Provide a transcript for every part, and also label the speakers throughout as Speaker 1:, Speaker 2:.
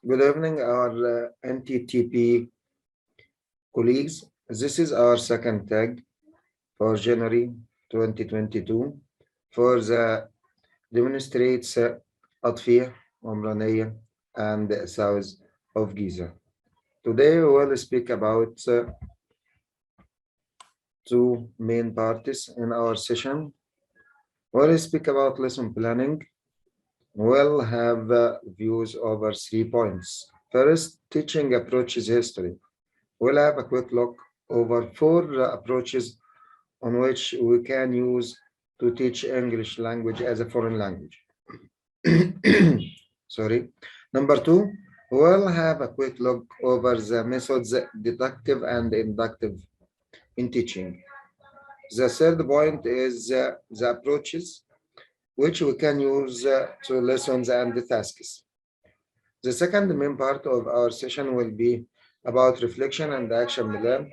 Speaker 1: Good evening, our NTTP colleagues. This is our second tag for January 2022 for the demonstrates Atfiyah, Umraniya, and south of Giza. Today we will speak about two main parts in our session. We'll speak about lesson planning. We'll have views over 3 points. First, teaching approaches history. We'll have a quick look over 4 approaches on which we can use to teach English language as a foreign language. Sorry. Number 2, we'll have a quick look over the methods deductive and inductive in teaching. The third point is the approaches which we can use to lessons and the tasks. The second main part of our session will be about reflection and action plan,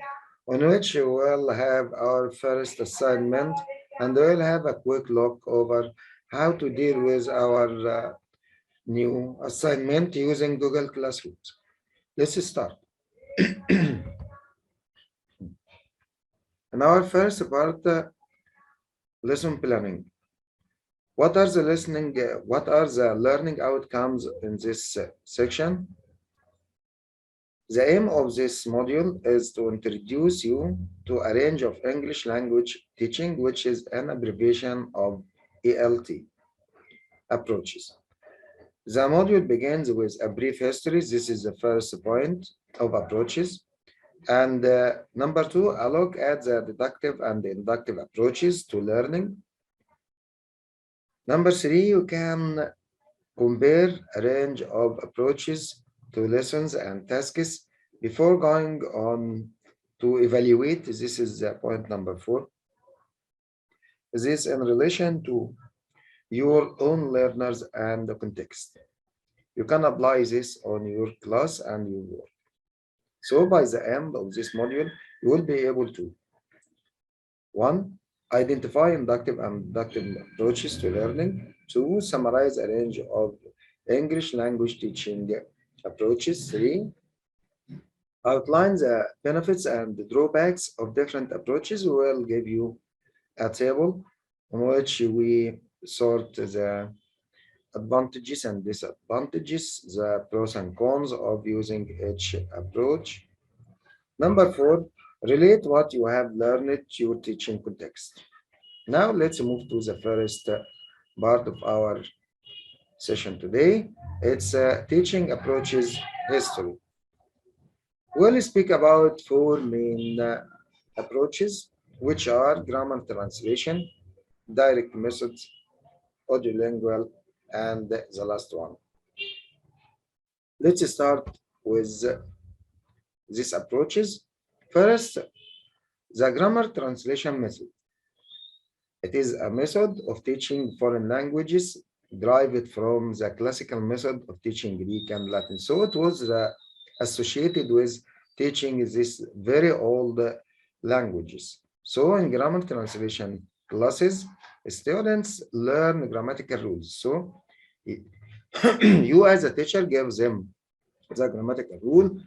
Speaker 1: on which we will have our first assignment, and we'll have a quick look over how to deal with our new assignment using Google Classroom. Let's start. In our first part, lesson planning. What are the learning outcomes in this section? The aim of this module is to introduce you to a range of English language teaching, which is an abbreviation of ELT approaches. The module begins with a brief history. This is the first point of approaches. And number 2, a look at the deductive and the inductive approaches to learning. Number 3, you can compare a range of approaches to lessons and tasks before going on to evaluate. This is point number 4. This in relation to your own learners and the context. You can apply this on your class and your work. So by the end of this module, you will be able to 1. Identify inductive and deductive approaches to learning. 2. Summarize a range of English language teaching approaches. 3. Outline the benefits and the drawbacks of different approaches. We will give you a table on which we sort the advantages and disadvantages, the pros and cons of using each approach. Number 4, relate what you have learned to your teaching context. Now let's move to the first part of our session today. It's teaching approaches history. We'll speak about 4 main approaches, which are grammar translation, direct methods, audiolingual, and the last one. Let's start with these approaches. First, the grammar translation method. It is a method of teaching foreign languages derived from the classical method of teaching Greek and Latin. So it was associated with teaching these very old languages. So in grammar translation classes, students learn grammatical rules. So you as a teacher give them the grammatical rule,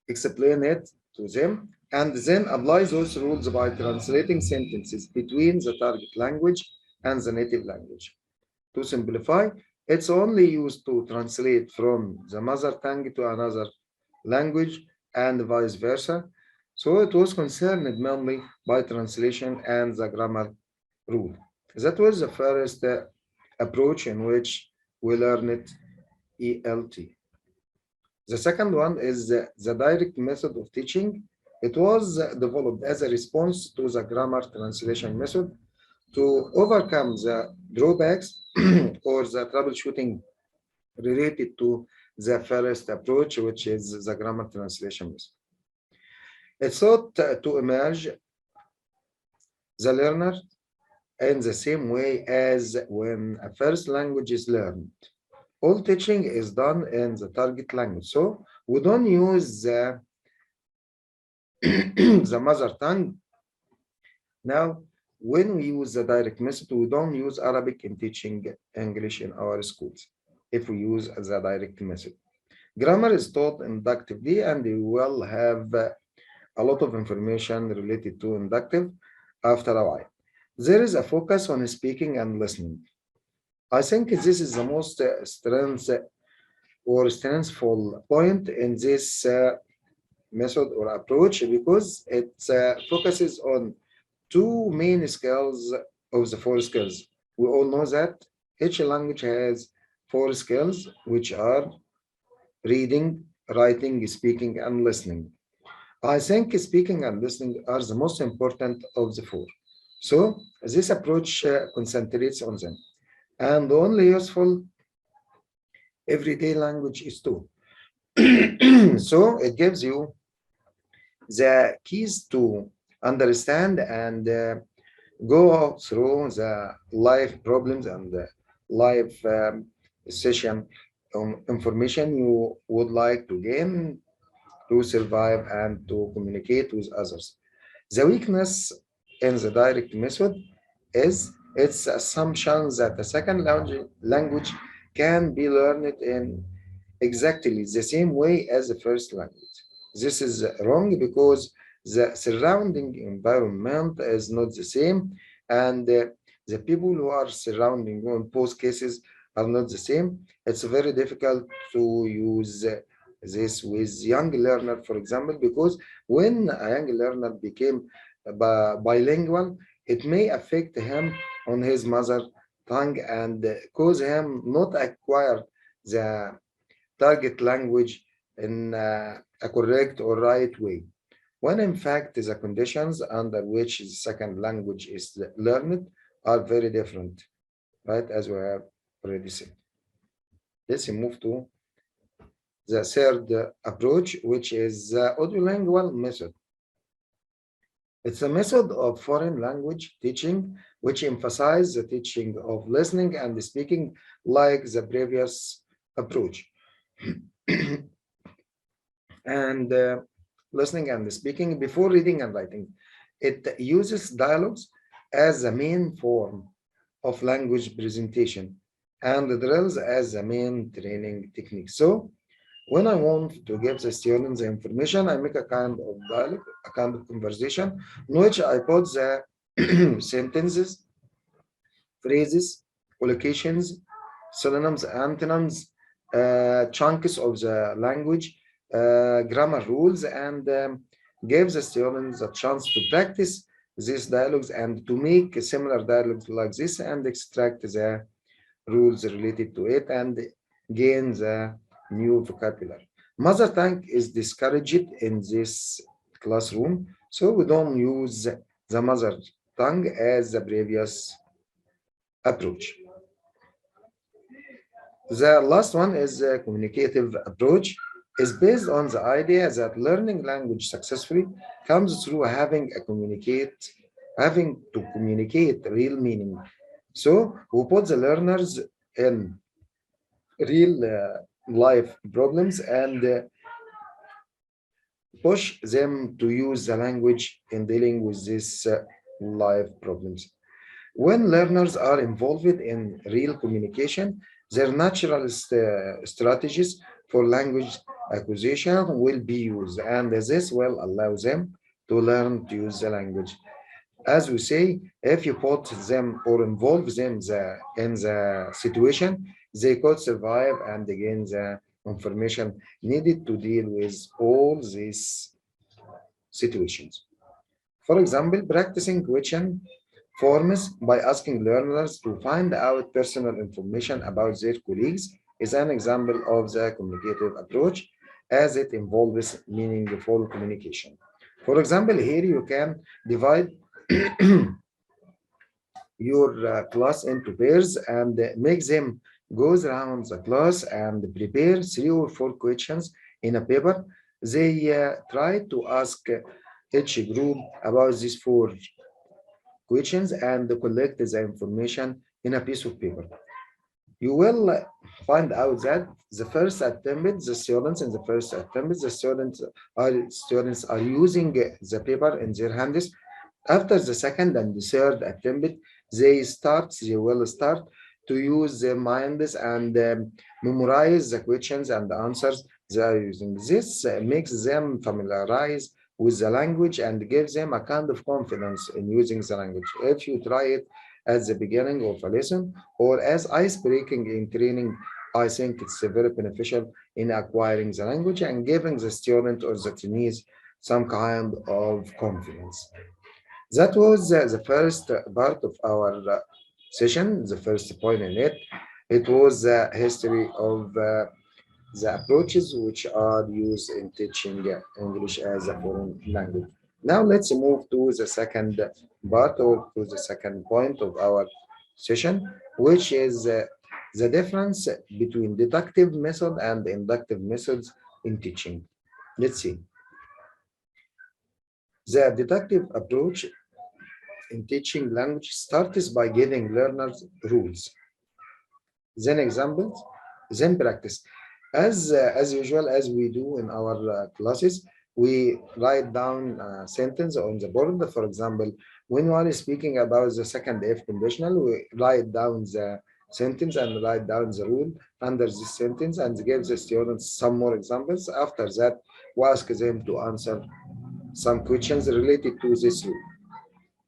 Speaker 1: explain it to them, and then apply those rules by translating sentences between the target language and the native language. To simplify, it's only used to translate from the mother tongue to another language and vice versa. So it was concerned mainly by translation and the grammar rule. That was the first approach in which we learned ELT. The second one is the direct method of teaching. It was developed as a response to the grammar translation method to overcome the drawbacks or the troubleshooting related to the first approach, which is the grammar translation method. It sought to emerge the learner in the same way as when a first language is learned. All teaching is done in the target language. So we don't use the mother tongue. Now, when we use the direct method, we don't use Arabic in teaching English in our schools if we use the direct method. Grammar is taught inductively, and you will have a lot of information related to inductive after a while. There is a focus on speaking and listening. I think this is the most strengthful point in this method or approach because it focuses on two main skills of the four skills. We all know that each language has four skills, which are reading, writing, speaking, and listening. I think speaking and listening are the most important of the four. So this approach concentrates on them. And the only useful everyday language is two. So it gives you the keys to understand and go through the life problems and the life session information you would like to gain to survive and to communicate with others. The weakness in the direct method is its assumption that the second language can be learned in exactly the same way as the first language. This is wrong because the surrounding environment is not the same, and the people who are surrounding you in both cases are not the same. It's very difficult to use this with young learner, for example, because when a young learner became bilingual, it may affect him on his mother tongue and cause him not acquire the target language in a correct or right way. When in fact the conditions under which the second language is learned are very different, right? As we have already said. Let's move to the third approach, which is the audiolingual method. It's a method of foreign language teaching which emphasizes the teaching of listening and speaking like the previous approach. And listening and speaking before reading and writing. It uses dialogues as the main form of language presentation and the drills as the main training technique. So when I want to give the students the information, I make a kind of dialogue, a kind of conversation in which I put the sentences, phrases, collocations, synonyms, antonyms, chunks of the language, grammar rules, and give the students a chance to practice these dialogues and to make similar dialogues like this and extract the rules related to it and gain the new vocabulary. Mother tongue is discouraged in this classroom, so we don't use the mother tongue as the previous approach. The last one is a communicative approach. Is based on the idea that learning language successfully comes through having to communicate real meaning. So we put the learners in real life problems and push them to use the language in dealing with these life problems. When learners are involved in real communication, their natural strategies for language acquisition will be used, and this will allow them to learn to use the language. As we say, if you put them or involve them in the situation, they could survive and gain the information needed to deal with all these situations. For example, practicing question forms by asking learners to find out personal information about their colleagues is an example of the communicative approach as it involves meaningful communication. For example, here you can divide your class into pairs and make them go around the class and prepare 3 or 4 questions in a paper. They try to ask each group about these 4 questions and collect the information in a piece of paper. You will find out that the first attempt, the students in the first attempt, the students are using the paper in their hands. After the second and the third attempt, they will start to use their minds and memorize the questions and the answers they are using. This makes them familiarize with the language and gives them a kind of confidence in using the language. If you try it at the beginning of a lesson or as ice-breaking in training, I think it's very beneficial in acquiring the language and giving the student or the trainees some kind of confidence. That was the first part of our session, the first point in it. It was the history of the approaches which are used in teaching English as a foreign language. Now let's move to the second part or to the second point of our session, which is the difference between deductive method and inductive methods in teaching. Let's see. The deductive approach in teaching language starts by giving learners rules, then examples, then practice. As usual, as we do in our classes, we write down a sentence on the board. For example, when one is speaking about the second if conditional, we write down the sentence and write down the rule under this sentence and give the students some more examples. After that, we ask them to answer some questions related to this rule.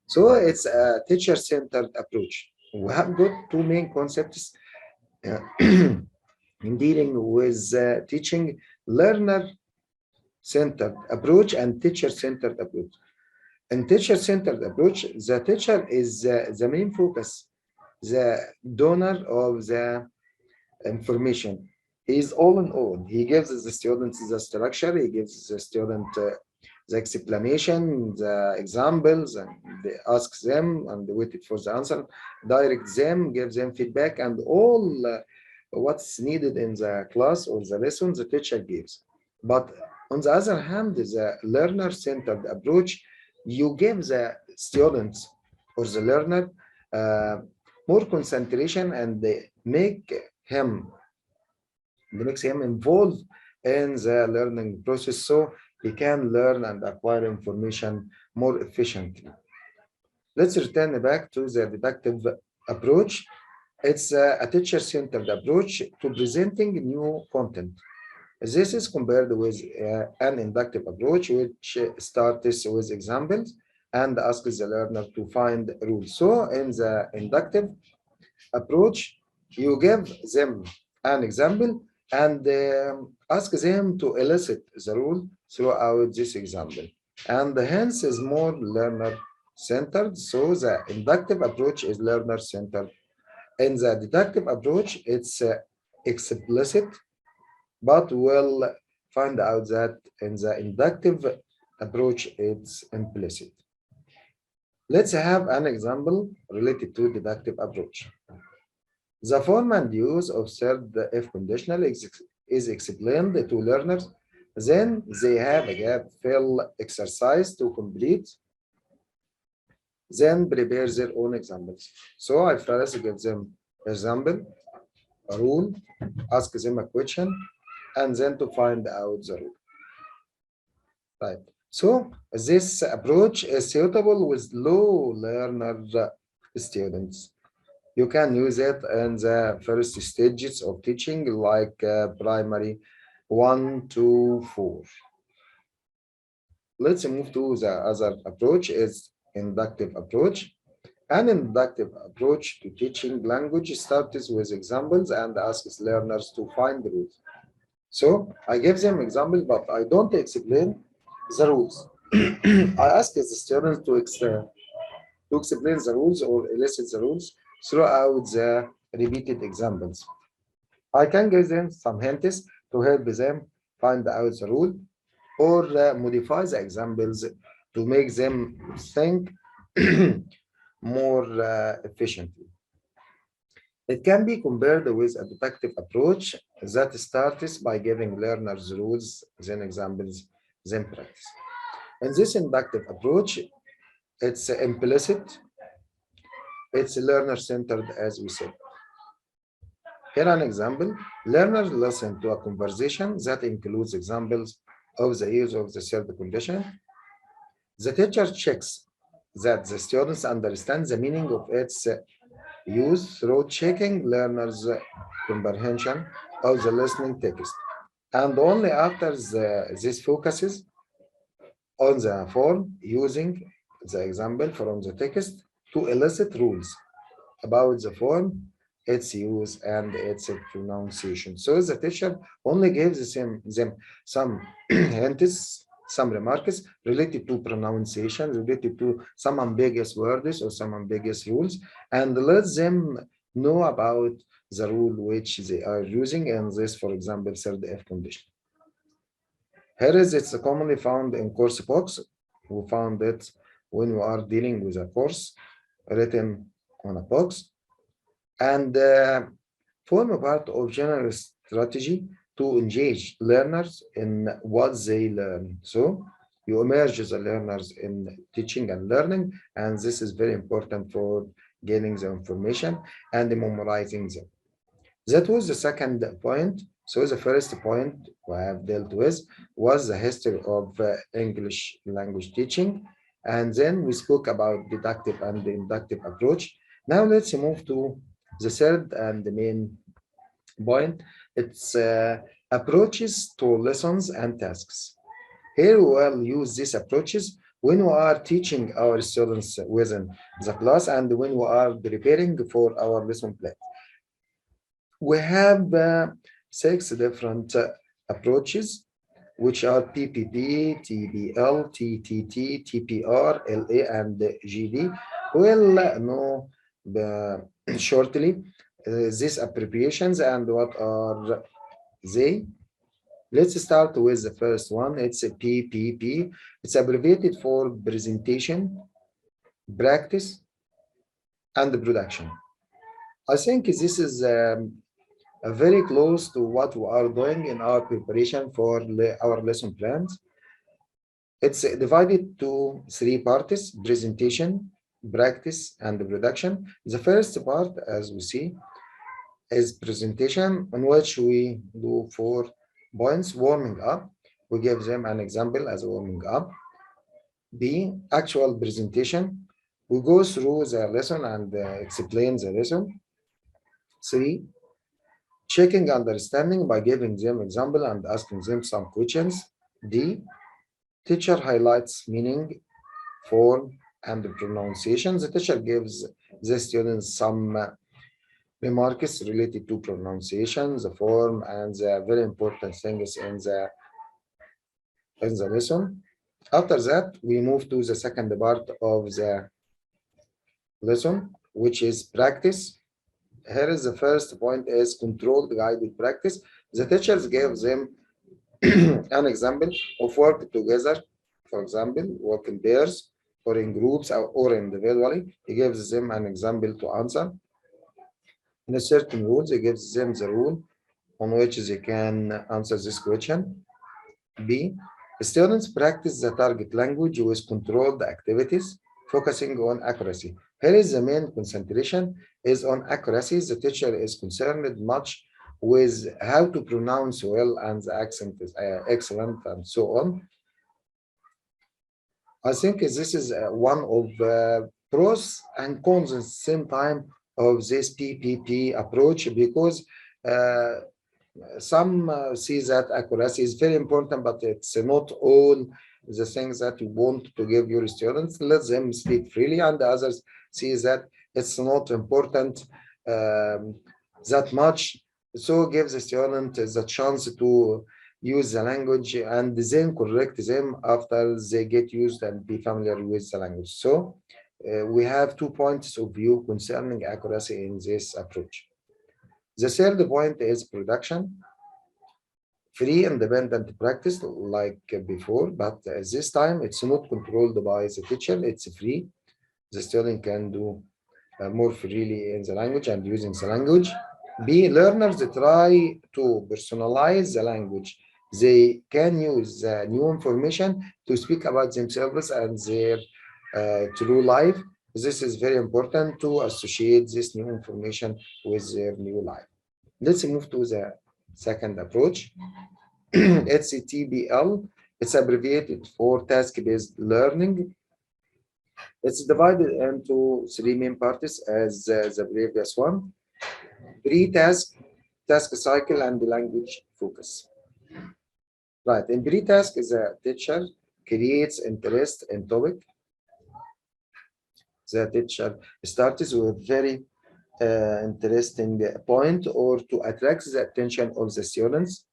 Speaker 1: So it's a teacher-centered approach. We have got two main concepts in dealing with teaching: learner-centered approach and teacher-centered approach. In teacher-centered approach, the teacher is the main focus, the donor of the information. He is all in all. He gives the students the structure, he gives the student the explanation, the examples, and they ask them and they waited for the answer, direct them, give them feedback, and all what's needed in the class or the lesson the teacher gives. But on the other hand, the learner-centered approach, you give the students or the learner more concentration and they makes him involved in the learning process so he can learn and acquire information more efficiently. Let's return back to the deductive approach. It's a teacher-centered approach to presenting new content. This is compared with an inductive approach, which starts with examples and asks the learner to find rules. So in the inductive approach, you give them an example and ask them to elicit the rule throughout this example. And hence is more learner-centered. So the inductive approach is learner-centered. In the deductive approach, it's explicit, but we'll find out that in the inductive approach, it's implicit. Let's have an example related to deductive approach. The form and use of third if conditional is explained to learners. Then they have a gap fill exercise to complete. Then prepare their own examples. So I first give them example, a rule, ask them a question, and then to find out the rule. Right. So this approach is suitable with low learner students. You can use it in the first stages of teaching, like primary 1 to 4. Let's move to the other approach, is inductive approach. An inductive approach to teaching language starts with examples and asks learners to find rules. So I give them examples, but I don't explain the rules. I ask the students to explain the rules or elicit the rules throughout the repeated examples. I can give them some hints to help them find out the rule or modify the examples to make them think more efficiently. It can be compared with a deductive approach that starts by giving learners rules, then examples, then practice. In this inductive approach, it's implicit, it's learner-centered, as we said. Here an example: learners listen to a conversation that includes examples of the use of the third condition. The teacher checks that the students understand the meaning of its use through checking learners' comprehension of the listening text. And only after this focuses on the form using the example from the text to elicit rules about the form, its use, and its pronunciation. So the teacher only gives them some hints, some remarks related to pronunciation, related to some ambiguous words or some ambiguous rules, and let them know about the rule which they are using in this, for example, third if condition. Here is it's commonly found in course books. We found it when we are dealing with a course written on a box and form a part of general strategy to engage learners in what they learn. So you immerse the learners in teaching and learning, and this is very important for gaining the information and memorizing them. That was the second point. So the first point we have dealt with was the history of English language teaching. And then we spoke about deductive and the inductive approach. Now let's move to the third and the main point. It's approaches to lessons and tasks. Here we will use these approaches when we are teaching our students within the class and when we are preparing for our lesson plan. We have six different approaches, which are PPP, TBL, TTT, TPR, LA, and GD. We'll know shortly these abbreviations and what are they. Let's start with the first one. It's a PPP. It's abbreviated for presentation, practice, and production. I think this is very close to what we are doing in our preparation for our lesson plans. It's divided to three parts: presentation, practice, and production. The first part, as we see, is presentation, in which we do 4 points: warming up. We give them an example as warming up. B, actual presentation. We go through the lesson and explain the lesson. 3, checking understanding by giving them example and asking them some questions. D, teacher highlights meaning, form, and pronunciation. The teacher gives the students some remarks related to pronunciation, the form, and the very important things in the lesson. After that, we move to the second part of the lesson, which is practice. Here is the first point is controlled guided practice. The teachers give them an example of work together, for example, work in pairs or in groups or individually. He gives them an example to answer. In a certain rules, he gives them the rule on which they can answer this question. B, students practice the target language with controlled activities, focusing on accuracy. Here is the main concentration is on accuracy. The teacher is concerned much with how to pronounce well and the accent is excellent and so on. I think this is one of pros and cons at the same time of this PPP approach, because some see that accuracy is very important, but it's not all the things that you want to give your students. Let them speak freely, and the others see that it's not important that much. So give the student the chance to use the language and then correct them after they get used and be familiar with the language. So we have 2 points of view concerning accuracy in this approach. The third point is production. Free independent practice like before, but this time it's not controlled by the teacher, it's free. The student can do more freely in the language and using the language. B, learners try to personalize the language. They can use the new information to speak about themselves and their true life. This is very important to associate this new information with their new life. Let's move to the second approach. HCTBL, it's abbreviated for task-based learning. It's divided into 3 main parts as the previous one: pre-task, task cycle, and language focus. Right, in pre-task, the teacher creates interest in topic. The teacher starts with very interesting point or to attract the attention of the students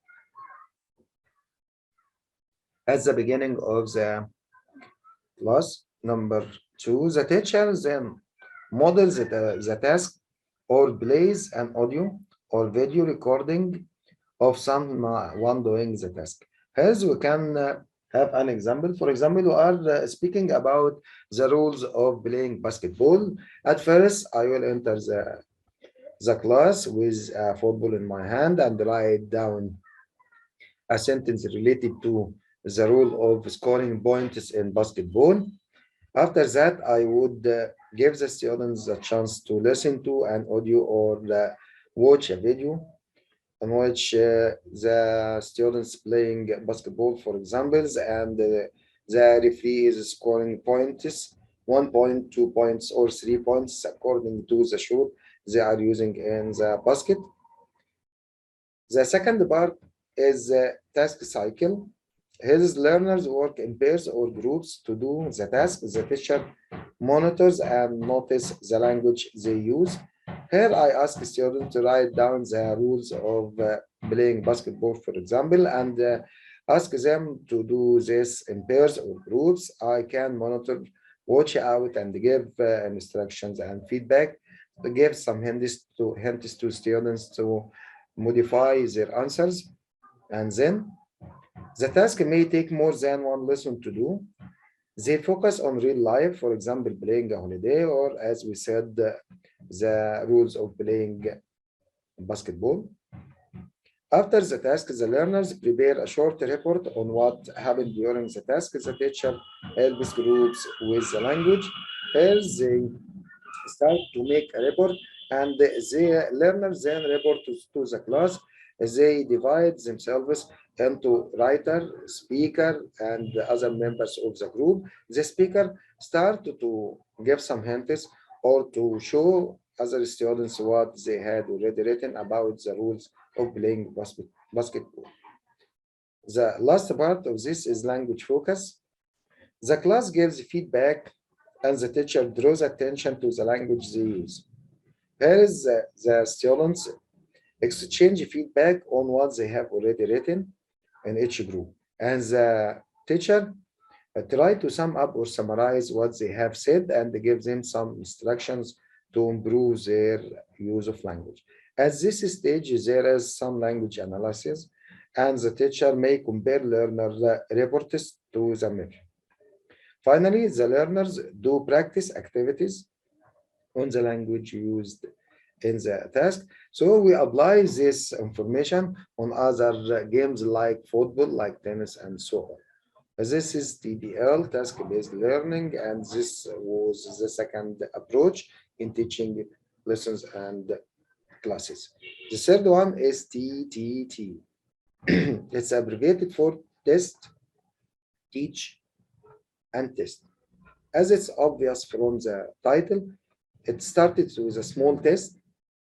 Speaker 1: at the beginning of the class. Number two, the teacher then models the task or plays an audio or video recording of someone doing the task. As we can have an example. For example, we are speaking about the rules of playing basketball. At first, I will enter the class with a football in my hand and write down a sentence related to the rule of scoring points in basketball. After that, I would give the students a chance to listen to an audio or watch a video in which the students playing basketball, for example, and the referee is scoring points, 1 point, 2 points, or 3 points according to the shot they are using in the basket. The second part is the task cycle. His learners work in pairs or groups to do the task. The teacher monitors and notice the language they use. Here I ask students to write down the rules of playing basketball, for example, and ask them to do this in pairs or groups. I can monitor, watch out, and give instructions and feedback to give some hints to students to modify their answers. And then the task may take more than one lesson to do. They focus on real life, for example, playing a holiday, or as we said, the rules of playing basketball. After the task, the learners prepare a short report on what happened during the task. The teacher helps groups with the language. Here they start to make a report, and the learners then report to the class. They divide themselves into writer, speaker, and the other members of the group. The speaker start to give some hints or to show other students what they had already written about the rules of playing basketball. The last part of this is language focus. The class gives feedback and the teacher draws attention to the language they use. Here is the students exchange feedback on what they have already written in each group. And the teacher try to sum up or summarize what they have said and give them some instructions to improve their use of language. At this stage, there is some language analysis, and the teacher may compare learner reports to the method. Finally, the learners do practice activities on the language used in the task. So we apply this information on other games like football, like tennis, and so on. This is TBL, task-based learning, and this was the second approach in teaching lessons and classes. The third one is TTT. It's abbreviated for test, teach, and test. As it's obvious from the title, it started with a small test,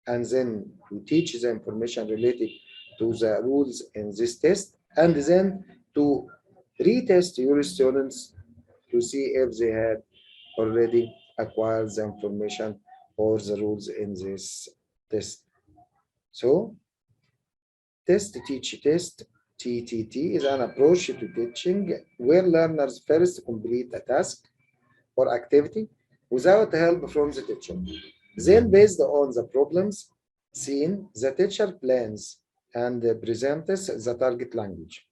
Speaker 1: and then you teach the information related to the rules in this test, and then to retest your students to see if they had already acquired the information or the rules in this test. So, test, teach, test, TTT is an approach to teaching where learners first complete a task or activity without help from the teacher. Then, based on the problems seen, the teacher plans and presents the target language.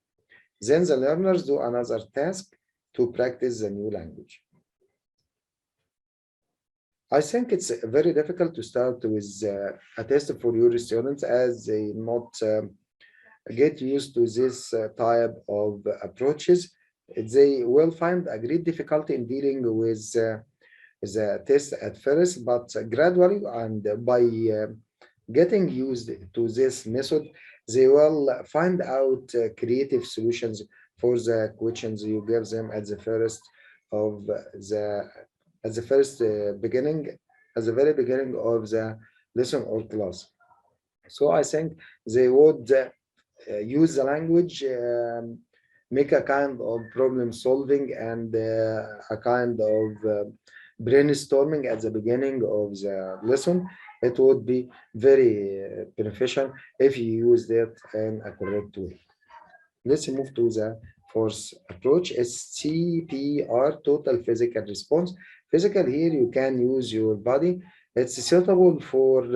Speaker 1: Then the learners do another task to practice the new language. I think it's very difficult to start with a test for your students as they not get used to this type of approaches. They will find a great difficulty in dealing with the test at first, but gradually and by getting used to this method, they will find out creative solutions for the questions you give them at the first of the at the first beginning, at the very beginning of the lesson or class. So I think they would use the language, make a kind of problem solving and a kind of brainstorming at the beginning of the lesson. It would be very beneficial if you use that in a correct way. Let's move to the fourth approach, SCPR, total physical response. Physical here, you can use your body. It's suitable for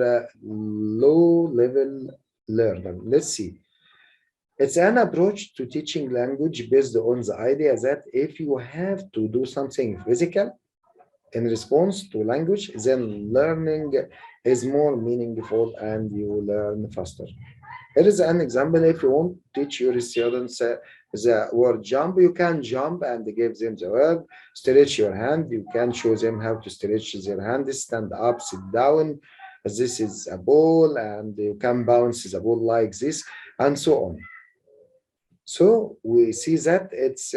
Speaker 1: low-level learner. Let's see. It's an approach to teaching language based on the idea that if you have to do something physical in response to language, then learning is more meaningful and you learn faster. Here is an example. If you want to teach your students the word jump, you can jump and give them the word. Stretch your hand. You can show them how to stretch their hand, stand up, sit down. This is a ball, and you can bounce the ball like this, and so on. So we see that it's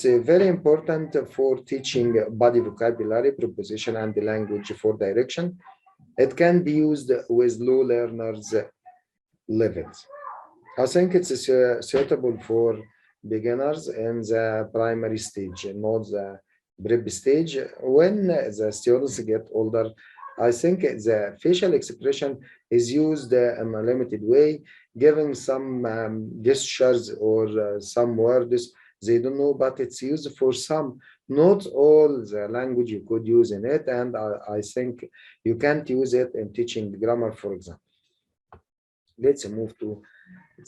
Speaker 1: very important for teaching body vocabulary, preposition, and the language for direction. It can be used with low learners levels. I think it's suitable for beginners in the primary stage, not the prep stage. When the students get older, I think the facial expression is used in a limited way, giving some gestures or some words they don't know, but it's used for some, not all the language you could use in it. And I think you can't use it in teaching grammar, for example. Let's move to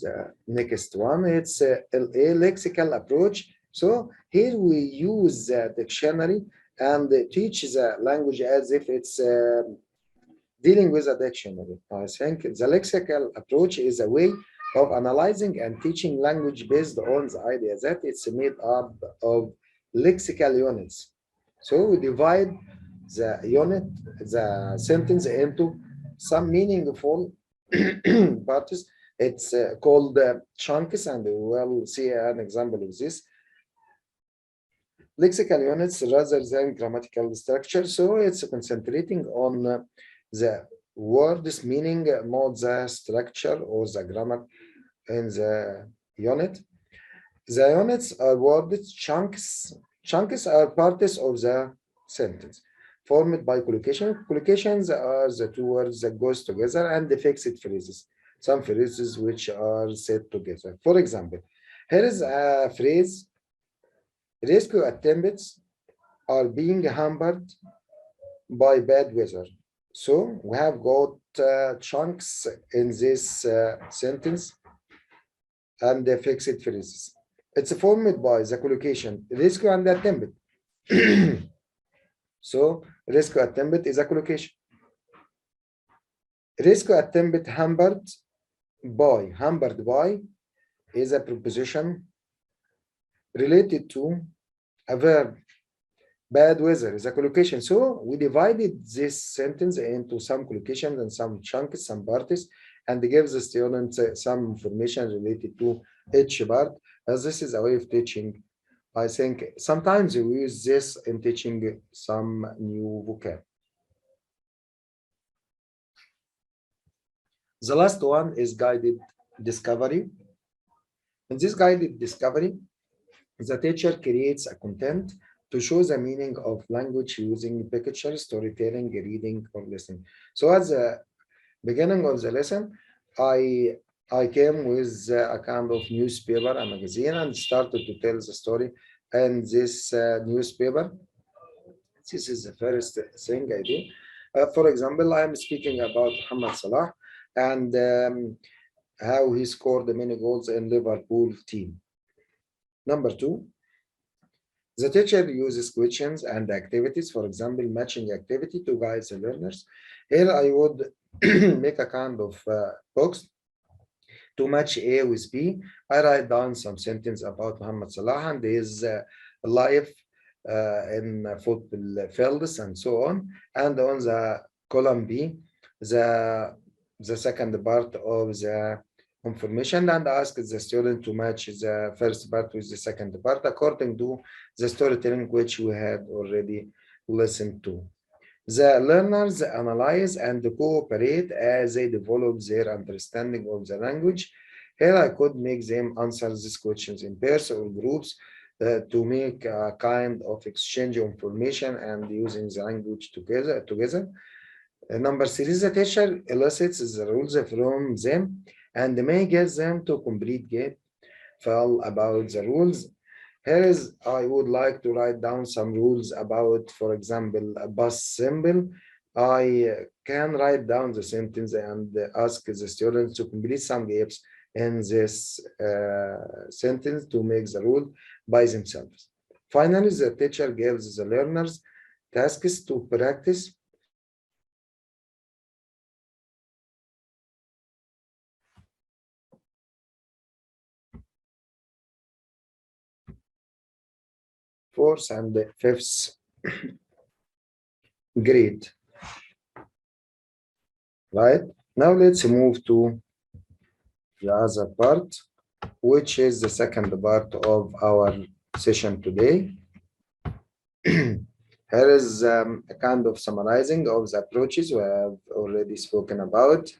Speaker 1: the next one. It's a lexical approach. So here we use the dictionary and teach the language as if it's dealing with a dictionary. I think the lexical approach is a way of analyzing and teaching language based on the idea that it's made up of lexical units. So we divide the unit, the sentence into some meaningful parts. It's called chunks, and we'll see an example of this. Lexical units rather than grammatical structure. So it's concentrating on the word's meaning, not the structure or the grammar in the unit. The units are words, chunks. Chunks are parts of the sentence formed by collocation. Collocations are the two words that goes together, and the fixed phrases. Some phrases which are said together. For example, here is a phrase: rescue attempts are being hampered by bad weather. So we have got chunks in this sentence and the fixed phrases. It's formed by the collocation rescue and attempt. So rescue attempt is a collocation. Rescue attempt hampered by is a preposition related to a verb. Bad weather is a collocation. So we divided this sentence into some collocations and some chunks, some parts, and gives the students some information related to each part, as this is a way of teaching. I think sometimes we use this in teaching some new vocab. The last one is guided discovery. In this guided discovery, the teacher creates a content to show the meaning of language using picture, storytelling, reading, or listening. So at the beginning of the lesson, I came with a kind of newspaper, a magazine, and started to tell the story in this newspaper. This is the first thing I do. For example, I am speaking about Muhammad Salah and how he scored many goals in Liverpool team. Number two, the teacher uses questions and activities, for example, matching activity to guide the learners. Here I would make a kind of box to match A with B. I write down some sentence about Muhammad Salah and his life in football fields and so on. And on the column B, the second part of the information, and ask the student to match the first part with the second part according to the storytelling which we had already listened to. The learners analyze and cooperate as they develop their understanding of the language. Here I could make them answer these questions in pairs or groups to make a kind of exchange of information and using the language together. Number three, the teacher elicits the rules from them and may get them to complete game file about the rules. Here is, I would like to write down some rules about, for example, a bus symbol. I can write down the sentence and ask the students to complete some gaps in this sentence to make the rule by themselves. Finally, the teacher gives the learners tasks to practice. Fourth and fifth grade, right? Now let's move to the other part, which is the second part of our session today. Here is a kind of summarizing of the approaches we have already spoken about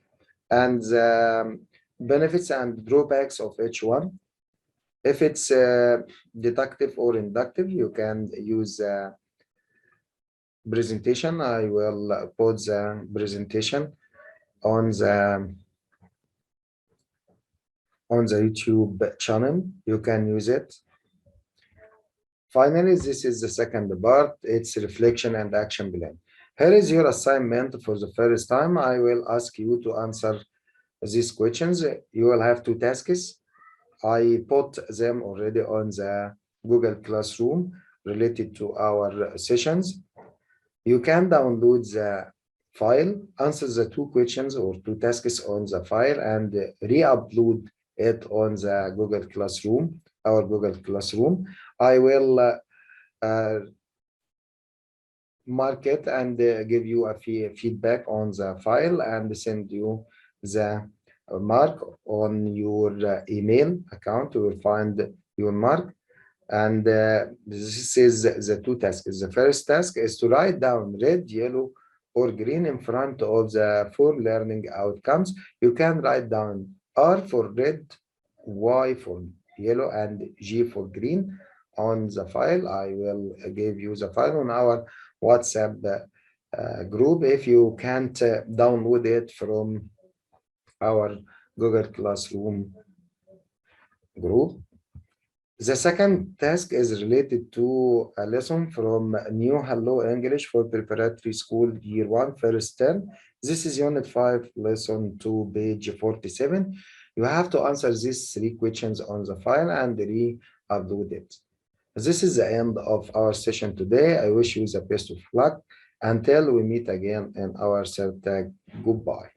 Speaker 1: and the benefits and drawbacks of each one. If it's deductive or inductive, you can use presentation. I will put the presentation on the YouTube channel. You can use it. Finally, this is the second part. It's reflection and action plan. Here is your assignment for the first time. I will ask you to answer these questions. You will have two tasks. I put them already on the Google Classroom related to our sessions. You can download the file, answer the two questions or two tasks on the file, and re-upload it on the Google Classroom, our Google Classroom. I will mark it and give you a feedback on the file and send you the mark on your email account. You will find your mark. And this is the two tasks. The first task is to write down red, yellow, or green in front of the four learning outcomes. You can write down R for red, Y for yellow, and G for green on the file. I will give you the file on our WhatsApp group if you can't download it from our Google Classroom group. The second task is related to a lesson from New Hello English for Preparatory School Year 1 first term. This is Unit 5, Lesson 2, page 47. You have to answer these three questions on the file and re-upload it. This is the end of our session today. I wish you the best of luck. Until we meet again in our third tag, goodbye.